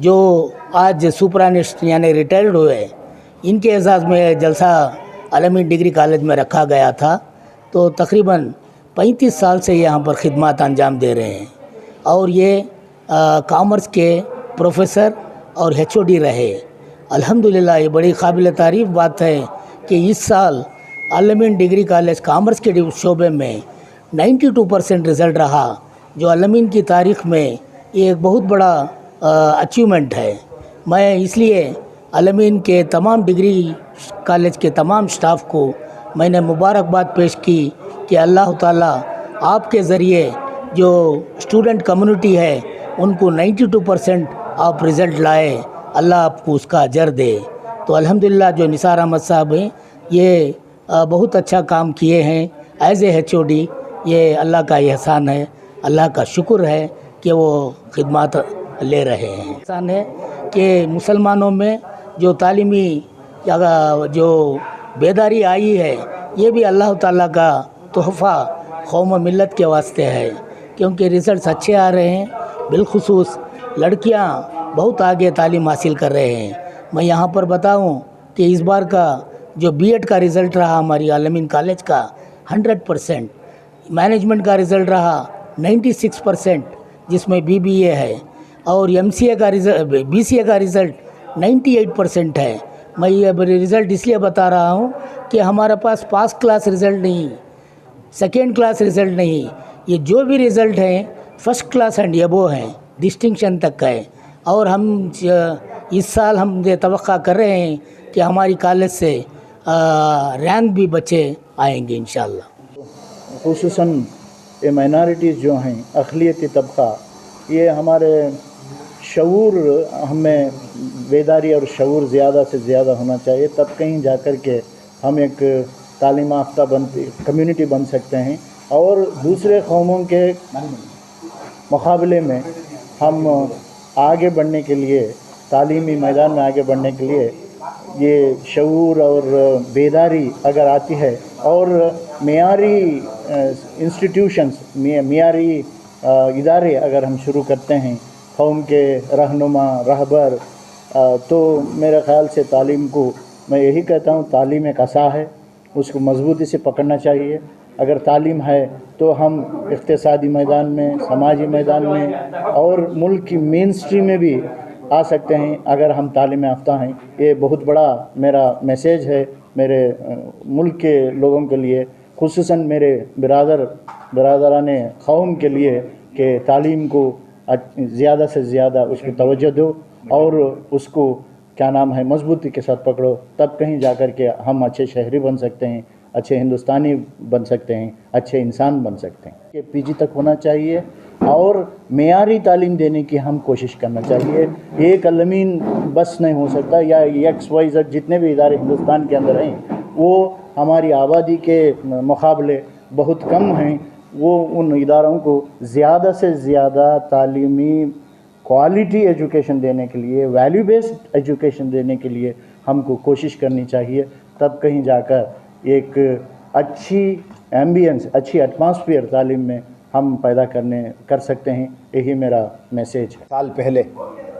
जो आज सुपरानिस्ट यानी रिटायर्ड हुए, इनके एजाज़ में जलसा अलमीन डिग्री कॉलेज में रखा गया था। तो तकरीबन 35 साल से यहाँ पर खिदमत अंजाम दे रहे हैं और ये कॉमर्स के प्रोफेसर और HOD रहे। अल्हम्दुलिल्लाह ये बड़ी काबिल तारीफ़ बात है कि इस साल अलमीन डिग्री कॉलेज कॉमर्स के शोबे में 92% रिज़ल्ट रहा, जो अलमीन की तारीख़ में ये एक बहुत बड़ा अचीवमेंट है। मैं इसलिए अलमीन के तमाम डिग्री कॉलेज के तमाम स्टाफ को मैंने मुबारकबाद पेश की कि अल्लाह ताला आपके ज़रिए जो स्टूडेंट कम्युनिटी है उनको 92% आप रिज़ल्ट लाए, अल्लाह आपको उसका अजर दे। तो अल्हम्दुलिल्लाह जो निसार अहमद साहब हैं ये बहुत अच्छा काम किए हैं एज़ ए HOD। ये अल्लाह का एहसान है, अल्लाह का शुक्र है कि वो खिदमत ले रहे हैं। एहसान है कि मुसलमानों में जो तालीमी जो बेदारी आई है ये भी अल्लाह ताला का तोहफ़ा कौम मिलत के वास्ते है, क्योंकि रिज़ल्ट्स अच्छे आ रहे हैं। बिलखुसूस लड़कियां बहुत आगे तालीम हासिल कर रहे हैं। मैं यहाँ पर बताऊँ कि इस बार का जो B.Ed का रिज़ल्ट रहा हमारी अलमीन कॉलेज का 100%, मैनेजमेंट का रिज़ल्ट रहा 96%, जिसमें BBA है, और MCA का रिज़ल्ट BCA का रिज़ल्ट 98% है। मैं ये रिज़ल्ट इसलिए बता रहा हूँ कि हमारे पास पास क्लास रिज़ल्ट नहीं, सेकेंड क्लास रिज़ल्ट नहीं, ये जो भी रिज़ल्ट हैं फर्स्ट क्लास एंड एबो हैं, डिस्टिंक्शन तक है। और हम इस साल हम ये तवक्का कर रहे हैं कि हमारी कॉलेज से रैंक भी बच्चे आएंगे इंशाअल्लाह। खुसूसन ये माइनॉरिटीज़ जो हैं, अक़लियती तबका, ये हमारे शऊर, हमें बेदारी और शऊर ज़्यादा से ज़्यादा होना चाहिए, तब कहीं जाकर के हम एक तालीम याफ्ता कम्युनिटी बन सकते हैं और दूसरे कौमों के मुकाबले में हम आगे बढ़ने के लिए, तालीमी मैदान में आगे बढ़ने के लिए ये शऊर और बेदारी अगर आती है और मियारी इंस्टीट्यूशंस, मियारी इदारे अगर हम शुरू करते हैं कौम के रहनुमा रहबर, तो मेरे ख़्याल से तालीम को मैं यही कहता हूँ, तालीम एक असा है, उसको मजबूती से पकड़ना चाहिए। अगर तालीम है तो हम इक़्तिसादी मैदान में, समाजी मैदान में और मुल्क की मेन स्ट्रीम में भी आ सकते हैं अगर हम तालीम याफ्ता हैं। ये बहुत बड़ा मेरा मैसेज है मेरे मुल्क के लोगों के लिए, खुसूसन मेरे बिरादराने कौम के लिए, कि तालीम को ज़्यादा से ज़्यादा उस पर तवज्जो दो और उसको क्या नाम है मजबूती के साथ पकड़ो, तब कहीं जाकर के हम अच्छे शहरी बन सकते हैं, अच्छे हिंदुस्तानी बन सकते हैं, अच्छे इंसान बन सकते हैं। ये PG तक होना चाहिए और मेयारी तालीम देने की हम कोशिश करना चाहिए। एक अलमीन बस नहीं हो सकता, या XYZ जितने भी इदारे हिंदुस्तान के अंदर हैं वो हमारी आबादी के मुकाबले बहुत कम हैं। वो उन इदारों को ज़्यादा से ज़्यादा तालीमी क्वालिटी एजुकेशन देने के लिए, वैल्यू बेस्ड एजुकेशन देने के लिए हमको कोशिश करनी चाहिए, तब कहीं जाकर एक अच्छी एम्बियंस, अच्छी एटमॉस्फेयर तालीम में हम पैदा कर सकते हैं। यही मेरा मैसेज है। साल पहले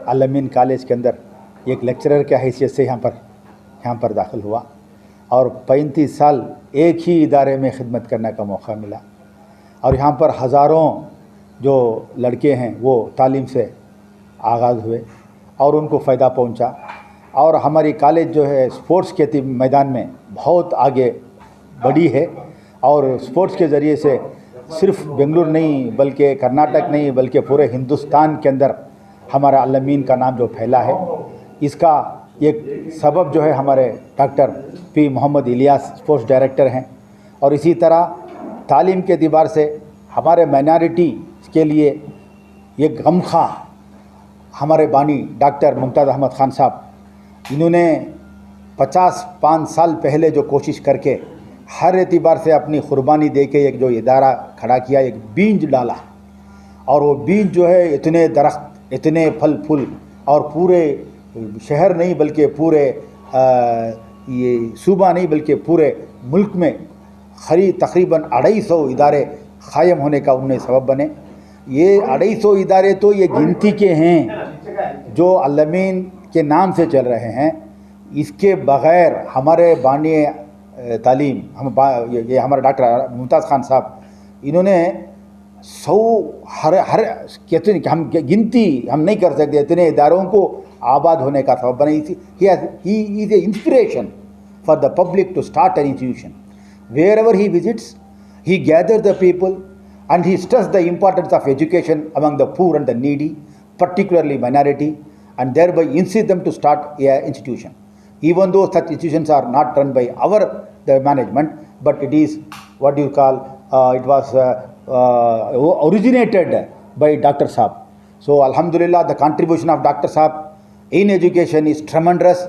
अलमीन कॉलेज के अंदर एक लेक्चरर की हैसियत से यहाँ पर दाखिल हुआ और 35 साल एक ही इदारे में खिदमत करने का मौका मिला और यहाँ पर हज़ारों जो लड़के हैं वो तालीम से आगाज़ हुए और उनको फ़ायदा पहुँचा। और हमारी कॉलेज जो है स्पोर्ट्स के मैदान में बहुत आगे बढ़ी है और स्पोर्ट्स के ज़रिए से सिर्फ बेंगलुरु नहीं बल्कि कर्नाटक नहीं बल्कि पूरे हिंदुस्तान के अंदर हमारा अलमीन का नाम जो फैला है, इसका एक सबब जो है हमारे doctor P. Mohammad Ilyas sports director हैं। और इसी तरह तालीम के एतबार से हमारे माइनॉरिटी के लिए एक गमखा हमारे बानी डॉक्टर मुमताज़ अहमद खान साहब, इन्होंने 55 साल पहले जो कोशिश करके हर एतबार से अपनी कुर्बानी दे के एक जो इदारा खड़ा किया, एक बीज डाला और वो बीज जो है इतने दरख्त, इतने फल फूल और पूरे शहर नहीं बल्कि पूरे ये सूबा नहीं बल्कि पूरे मुल्क में तकरीबन 250 इदारे क़ायम होने का उन्हें सबब बने। ये 250 इदारे तो ये गिनती के हैं, جو علمین کے نام سے چل رہے ہیں اس کے بغیر ہمارے بانی تعلیم یہ ہمارے ڈاکٹر ممتاز خان صاحب انہوں نے ہر کہتے ہیں کہ ہم گنتی ہم نہیں کر سکتے اتنے اداروں کو آباد ہونے کا سبب بنے. He is a inspiration for the public to start an institution. Wherever he visits he gathers the people and he stresses the importance of education among the poor and the needy, particularly minority, and thereby insists them to start an institution. Even though such institutions are not run by the management, but it is what you call, it was originated by Dr. Saab. So Alhamdulillah, the contribution of Dr. Saab in education is tremendous,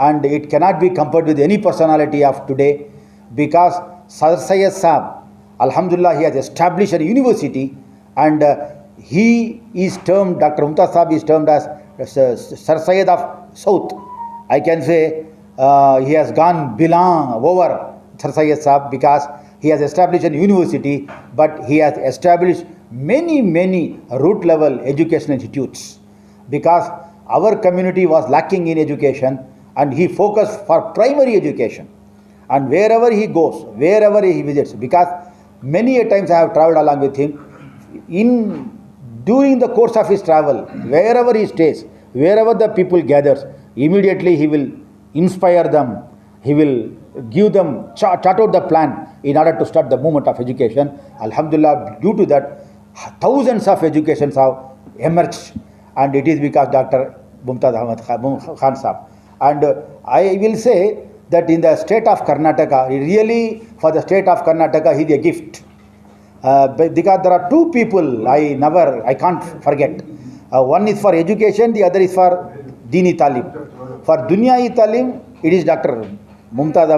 and it cannot be compared with any personality of today, because Sir Syed Saab, Alhamdulillah, he has established a university, and he is termed, Dr. Mumtaz Saab is termed as Sir Syed of South. I can say he has gone over Sir Syed Saab, because he has established a university, but he has established many root level education institutes, because our community was lacking in education, and he focused for primary education. And wherever he goes, wherever he visits, because many a times I have traveled along with him, in during the course of his travel, wherever he stays, wherever the people gathers, immediately he will inspire them, he will give them, chart out the plan in order to start the movement of education. Alhamdulillah, due to that, thousands of educations have emerged, and it is because Dr. Mumtaz Ahmad Khan Saab. And I will say that in the state of Karnataka, really for the state of Karnataka, he is a gift. Because there are two people I can't forget. One is for education, the other is for Dini Talim. For Dunyai Talim, it is Dr. Mumtaz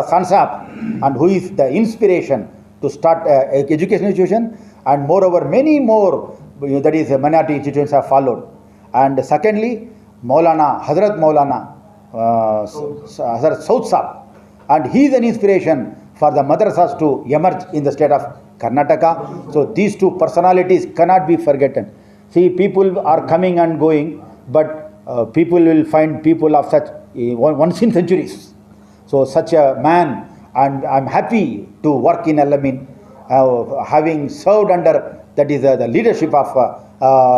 Khan Saab, and who is the inspiration to start an education institution, and moreover many more, that is minority institutions have followed. And secondly, Hazrat Maulana Hazrat Saud Saab, and he is an inspiration for the madrasas to emerge in the state of Karnataka. So these two personalities cannot be forgotten. See, people are coming and going, but people will find people of such once in centuries. So such a man, and I'm happy to work in Al-Amin, having served under, that is the leadership of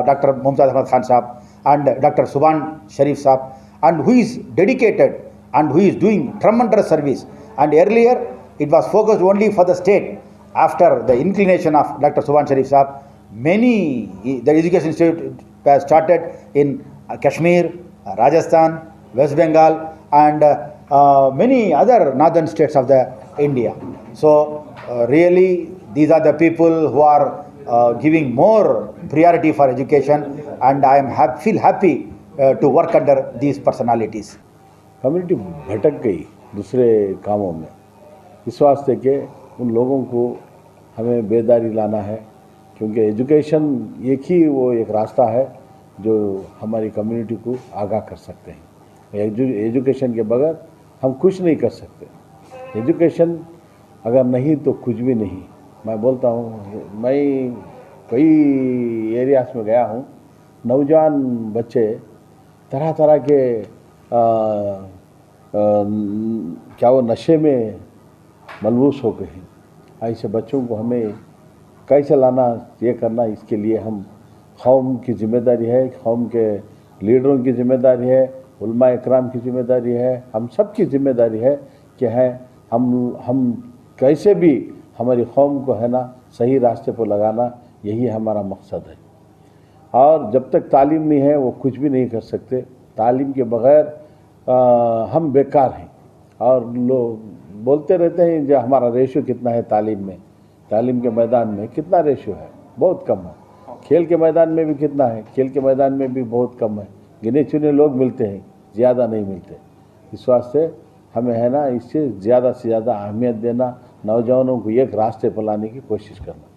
Dr. Mumtaz Ahmad Khan Saab and Dr. Subhan Sharif Saab, and who is dedicated and who is doing tremendous service. And earlier it was focused only for the state. After the inclination of Dr. Subhan Sharif Saab, the education institute was started in Kashmir, Rajasthan, West Bengal, and many other northern states of the India. So really these are the people who are giving more priority for education, and I am feel happy to work under these personalities. Community भटक गई दूसरे कामों में, इस वास्ते के उन लोगों को हमें बेदारी लाना है, क्योंकि एजुकेशन एक रास्ता है जो हमारी कम्युनिटी को आगाह कर सकते हैं. एजुकेशन के बगैर हम कुछ नहीं कर सकते. एजुकेशन अगर नहीं तो कुछ भी नहीं. मैं बोलता हूँ, मैं कई एरियाज में गया हूँ, नौजवान बच्चे तरह तरह के क्या वो नशे में मलबूस हो गए हैं. ऐसे बच्चों को हमें कैसे लाना, ये करना, इसके लिए हम कौम की जिम्मेदारी है, कौम के लीडरों की जिम्मेदारी है, उलमा इकराम की जिम्मेदारी है, हम सब की जिम्मेदारी है कि हम कैसे भी हमारी कौम को है ना सही रास्ते पर लगाना, यही हमारा मकसद है. और जब तक तालीम नहीं है वो कुछ भी नहीं कर सकते. तालीम के बग़ैर हम बेकार हैं. और लोग बोलते रहते हैं जो हमारा रेशो कितना है तालीम में, तालीम के मैदान में कितना रेशो है, बहुत कम है. खेल के मैदान में भी कितना है, खेल के मैदान में भी बहुत कम है. गिने चुने लोग मिलते हैं, ज़्यादा नहीं मिलते. इस वास्ते हमें है ना इससे ज़्यादा से ज़्यादा अहमियत देना, नौजवानों को एक रास्ते पर लाने की कोशिश करना.